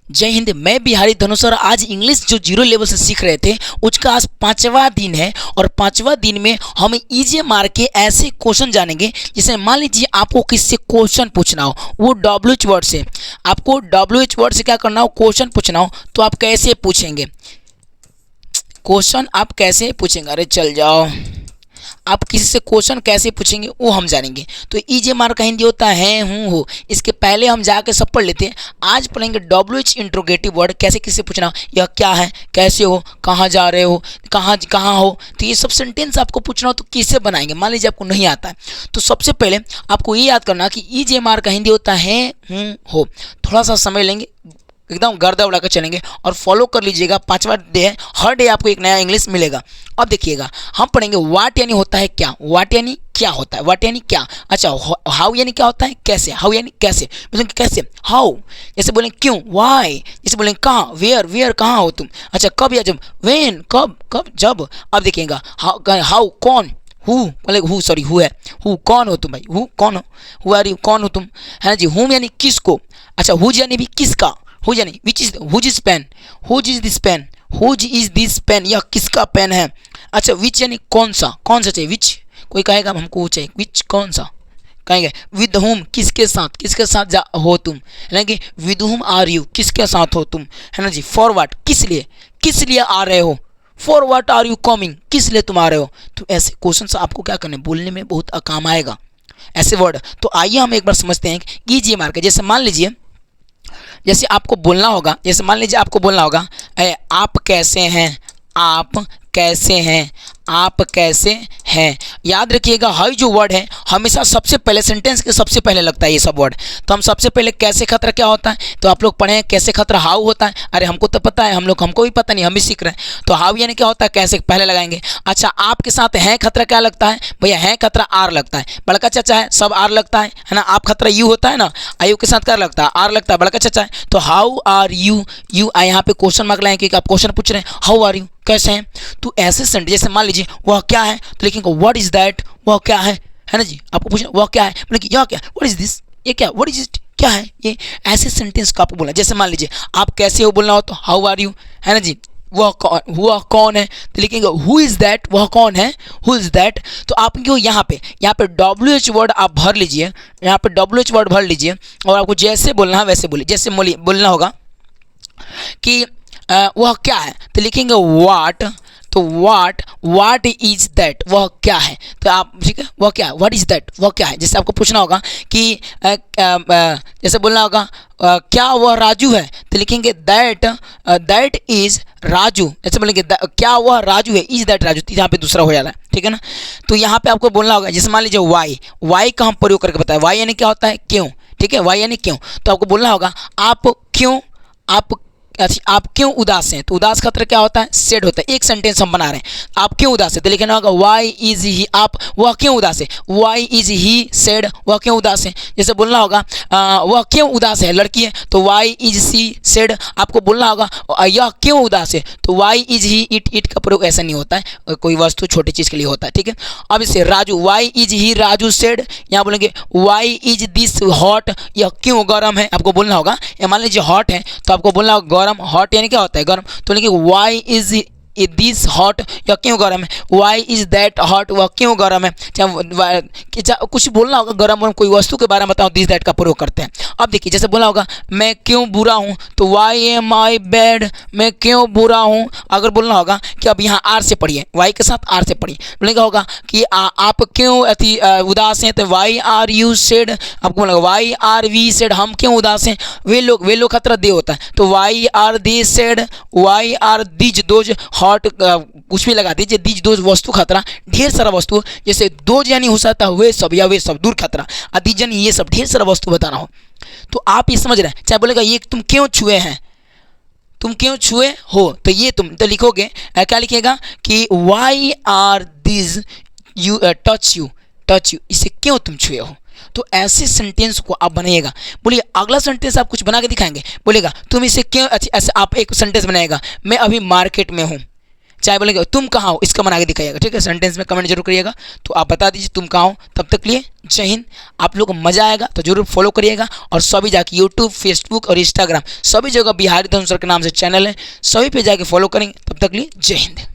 जय हिंद। मैं बिहारी धनुष और आज इंग्लिश जो जीरो लेवल से सीख रहे थे उसका आज 5वां दिन है और 5वां दिन में हम इजी मार के ऐसे क्वेश्चन जानेंगे जिसे मान लीजिए आपको किससे क्वेश्चन पूछना हो, वो WH वर्ड से आपको WH वर्ड से क्या करना हो, क्वेश्चन पूछना हो तो आप कैसे पूछेंगे क्वेश्चन, आप कैसे पूछेंगे। अरे चल जाओ, आप किसी से क्वेश्चन कैसे पूछेंगे वो हम जानेंगे। तो इजी मार का हिंदी होता है हूँ हो। इसके पहले हम जाके सब पढ़ लेते हैं। आज पढ़ेंगे WH इंट्रोगेटिव वर्ड, कैसे किससे पूछना, यह क्या है, कैसे हो, कहाँ जा रहे हो, कहाँ हो। तो ये सब सेंटेंस आपको पूछना हो तो किससे बनाएंगे। मान लीजिए आपको नहीं आता है तो सबसे पहले आपको ये याद करना कि इजी मार का हिंदी होता है हूँ हो। थोड़ा सा समय लेंगे, एकदम गर्दा उड़ा कर चलेंगे और फॉलो कर लीजिएगा। 5वां डे है, हर डे आपको एक नया इंग्लिश मिलेगा। अब देखिएगा हम पढ़ेंगे वाट यानी होता है क्या, वाट यानी क्या होता है, वाट यानी क्या। अच्छा, हाउ यानी क्या होता है, कैसे, हाउ यानी कैसे, मतलब कैसे, हाउ जैसे बोलें क्यों, वाई जैसे बोलें कहाँ, वेयर वेयर कहाँ हो तुम। अच्छा, कब या जब, वेन कब कब जब। अब देखिएगा हाउ कौन, हु बोले हु, सॉरी हु है, हु कौन हो तुम भाई, हु कौन हो, हु आर यू कौन हो तुम, है ना जी। हुम यानी किसको। अच्छा, हुज यानी भी किसका, हुज यानी which is, whose is pen, whose is this pen, whose is this pen, यह किसका पेन है। अच्छा, विच यानी कौन सा चाहिए, विच कोई कहेगा हमको वो चाहिए, विच कौन सा कहेंगे। विद हुम किसके साथ हो तुम, है ना कि विद हुम आर यू किसके साथ हो तुम, है ना जी। फॉर व्हाट किस लिए आ रहे हो, for what are you coming किस लिए तुम आ रहे हो। तो ऐसे क्वेश्चन आपको क्या करने, बोलने में बहुत काम आएगा ऐसे वर्ड। तो आइए हम एक बार समझते हैं कि इजी मार के, जैसे मान लीजिए जैसे आपको बोलना होगा, जैसे मान लीजिए आपको बोलना होगा आप कैसे हैं, आप कैसे हैं, आप कैसे हैं। याद रखिएगा हाउ जो वर्ड है हमेशा सबसे पहले सेंटेंस के सबसे पहले लगता है ये सब वर्ड। तो हम सबसे पहले कैसे खतरा क्या होता है, तो आप लोग पढ़े हैं कैसे खतरा हाउ होता है। अरे हमको तो पता है, हमको भी पता नहीं, हम भी सीख रहे हैं। तो हाउ यानी क्या होता है, कैसे पहले लगाएंगे। अच्छा, आपके साथ है खतरा क्या लगता है भैया, है खतरा आर लगता है, बड़का चाचा है सब आर लगता है ना। आप खतरा यू होता है ना, आयु के साथ क्या लगता है, आर लगता है, बड़का चाचा है। तो हाउ आर यू, यू यहाँ पे क्वेश्चन मार्क लगाएंगे क्योंकि आप क्वेश्चन पूछ रहे हैं, हाउ आर यू कैसे हैं। तो ऐसे सेंटेंस जैसे मान लीजिए वह क्या है तो लिखेंगे व्हाट इज दैट, वह क्या है ना जी। आपको पूछना वह क्या है, मतलब कि यह क्या, व्हाट इज दिस, ये क्या, व्हाट इज इट क्या है ये। ऐसे सेंटेंस को आपको बोलना। जैसे मान लीजिए आप कैसे हो बोलना हो तो हाउ आर यू, है ना जी। वह कौन है तो लिखेंगे हु इज दैट, वह कौन है, हु इज दैट। तो आपको यहाँ पे WH वर्ड आप भर लीजिए, यहाँ पे WH वर्ड भर लीजिए और आपको जैसे बोलना है वैसे बोलिए। जैसे बोलना होगा कि वह क्या है तो लिखेंगे वाट, तो वाट इज दैट, वह क्या है। तो आप ठीक है, वह क्या है, व्हाट इज दैट, वह क्या है। जैसे आपको पूछना होगा कि जैसे बोलना होगा क्या वह राजू है तो लिखेंगे दैट इज राजू। ऐसे बोलेंगे क्या वह राजू है, इज दैट राजू, यहाँ पे दूसरा हो जाता है, ठीक है ना। तो यहाँ पे आपको बोलना होगा, जैसे मान लीजिए वाई का हम प्रयोग करके बताएं। वाई यानी क्या होता है, क्यों, ठीक है, वाई यानी क्यों। तो आपको बोलना होगा आप क्यों उदास हैं। तो उदास का तरह क्या होता है, सेड होता है। एक सेंटेंस हम बना रहे हैं, आप क्यों उदास है तो लिखना होगा वाई इज ही, आप वह क्यों उदास है, वाई इज ही सेड, वह क्यों उदास है। जैसे बोलना होगा वह क्यों उदास है, लड़की है तो वाई इज सी सेड। आपको बोलना होगा यह क्यों उदास है तो वाई इज ही इट का प्रयोग ऐसा नहीं होता है, कोई वस्तु छोटी चीज़ के लिए होता है, ठीक है। अब इसे Raju, why is he Raju said. यहाँ बोलेंगे वाई इज दिस हॉट, यह क्यों गर्म है। आपको बोलना होगा, मान लीजिए हॉट है तो आपको बोलना होगा हॉट यानी क्या होता है गर्म, तो लिखिए वाई इज दिस हॉट, या क्यों गर्म है, वाई इज दैट हॉट, वह क्यों गर्म है। कुछ बोलना होगा गर्म कोई वस्तु के बारे में बताओ, दिस दैट का प्रयोग करते हैं। अब देखिए जैसे बोलना होगा मैं क्यों बुरा हूँ तो वाई एम आई बैड, मैं क्यों बुरा हूँ। अगर बोलना होगा कि अब यहाँ आर से पढ़िए, वाई के साथ आर से पढ़िए, बोलेगा होगा कि आप क्यों अति उदास हैं तो वाई आर यू सेड। आपको बोलेगा वाई आर वी सेड, हम क्यों उदास हैं, वे लोग खतरा दे होता है तो why are they said, why are these those hot, कुछ भी लगा दीजिए, दीज दोज वस्तु खतरा, ढेर सारा वस्तु। जैसे दोज यानी हो सकता है वे सब या वे सब दूर खतरा, दीज यानी ये सब, ढेर सारा वस्तु बताना हो। तो आप ये समझ रहे हैं। चाहे बोलेगा ये तुम क्यों छुए हैं, तुम क्यों छुए हो तो ये तुम तो लिखोगे क्या लिखेगा कि why are this you touch you, इसे क्यों तुम छुए हो। तो ऐसे सेंटेंस को आप बनाइएगा। बोलिए अगला सेंटेंस आप कुछ बना के दिखाएंगे, बोलेगा तुम इसे क्यों, ऐसे आप एक सेंटेंस बनाएगा मैं अभी मार्केट में हूँ। चाहे बोलेंगे तुम कहाँ हो, इसका बना के दिखाइएगा, ठीक है। सेंटेंस में कमेंट जरूर करिएगा, तो आप बता दीजिए तुम कहाँ हो। तब तक के लिए जय हिंद। आप लोग को मजा आएगा तो जरूर फॉलो करिएगा, और सभी जाके यूट्यूब, फेसबुक और इंस्टाग्राम सभी जगह बिहारी धनुष सर के नाम से चैनल है, सभी पे जाके फॉलो करेंगे। तब तक के लिए जय हिंद।